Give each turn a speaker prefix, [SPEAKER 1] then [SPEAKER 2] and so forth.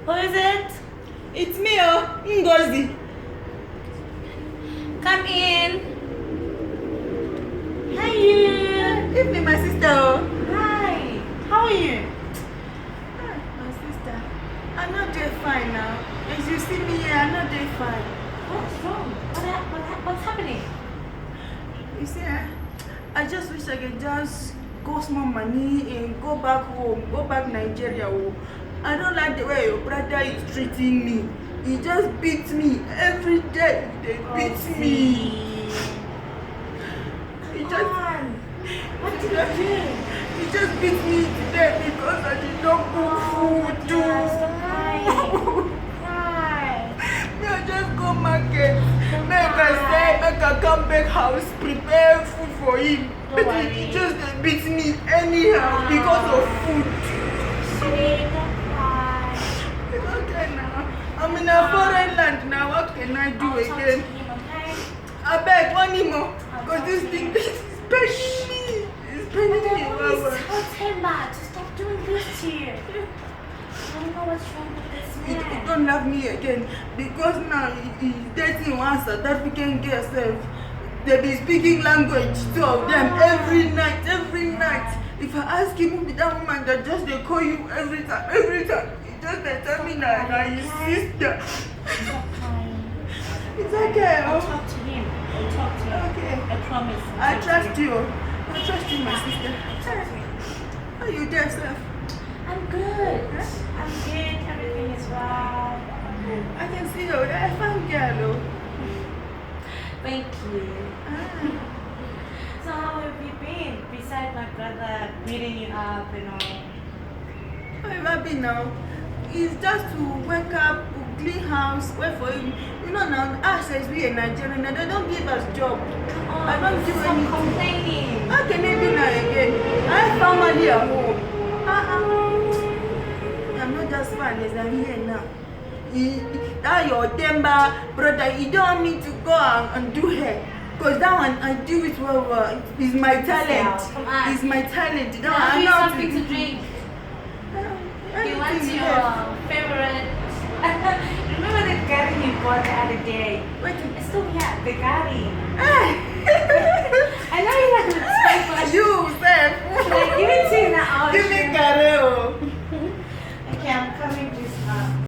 [SPEAKER 1] Who is it?
[SPEAKER 2] It's me, Ngozi.
[SPEAKER 1] Come in. Hi, you.
[SPEAKER 2] Evening, my sister.
[SPEAKER 1] Hi. How are you?
[SPEAKER 2] My sister. I'm not doing fine now. As you see me here, I'm not doing fine.
[SPEAKER 1] What's wrong? What's happening?
[SPEAKER 2] You see, I just wish I could just go small money and go back home, go back Nigeria. I don't like the way your brother is treating me. He just beats me every day. They beat me.
[SPEAKER 1] What did you do?
[SPEAKER 2] He just beat me today because I did not cook food.
[SPEAKER 1] Cry.
[SPEAKER 2] Me, I just go market. Make I come back house, prepare food for him. But he just beat me anyhow because of food.
[SPEAKER 1] Sweetie, don't cry.
[SPEAKER 2] It's okay now. I'm in a foreign land now. What can I do
[SPEAKER 1] I'll talk to
[SPEAKER 2] again?
[SPEAKER 1] him, okay?
[SPEAKER 2] I beg one more. Because this thing is paining me. It's paining me.
[SPEAKER 1] Please tell Timba to stop doing this to you. I don't know what's wrong with this
[SPEAKER 2] He
[SPEAKER 1] man.
[SPEAKER 2] don't love me again because now he's dating one South African girl self. They be speaking language, two of them every night. If I ask him who be that woman that just they call you every time. He just they tell me that his sister.
[SPEAKER 1] Stop crying.
[SPEAKER 2] It's okay.
[SPEAKER 1] I'll talk to him.
[SPEAKER 2] Okay.
[SPEAKER 1] I promise.
[SPEAKER 2] I trust you. I trust you, my sister.
[SPEAKER 1] I'll talk to him.
[SPEAKER 2] How you there, self?
[SPEAKER 1] I'm good. I'm good. Everything is well.
[SPEAKER 2] I can see you. I found girl.
[SPEAKER 1] Thank you. So how have you been? Besides my brother beating you up and all.
[SPEAKER 2] How have I been now? It's just to wake up, to clean house, wait for him. You know now, us as we in Nigeria, now they don't give us job. I don't do
[SPEAKER 1] Stop
[SPEAKER 2] anything.
[SPEAKER 1] complaining.
[SPEAKER 2] How can I do that again? I have family at home. I'm not just fine as I'm here now. That your temper, brother, you don't want me to go and do hair. Because that one, I do it well. It's my talent.
[SPEAKER 1] Come on.
[SPEAKER 2] It's my talent. That one,
[SPEAKER 1] Have
[SPEAKER 2] I
[SPEAKER 1] you
[SPEAKER 2] know how
[SPEAKER 1] something to
[SPEAKER 2] do.
[SPEAKER 1] drink?
[SPEAKER 2] Anything
[SPEAKER 1] You want
[SPEAKER 2] you
[SPEAKER 1] your
[SPEAKER 2] have.
[SPEAKER 1] favorite? Remember the curry you bought the other day?
[SPEAKER 2] Wait.
[SPEAKER 1] It's still here, the curry.
[SPEAKER 2] Ah.
[SPEAKER 1] I know you like to spend for
[SPEAKER 2] You, Seth.
[SPEAKER 1] Should I give it to you now?
[SPEAKER 2] Give me careo.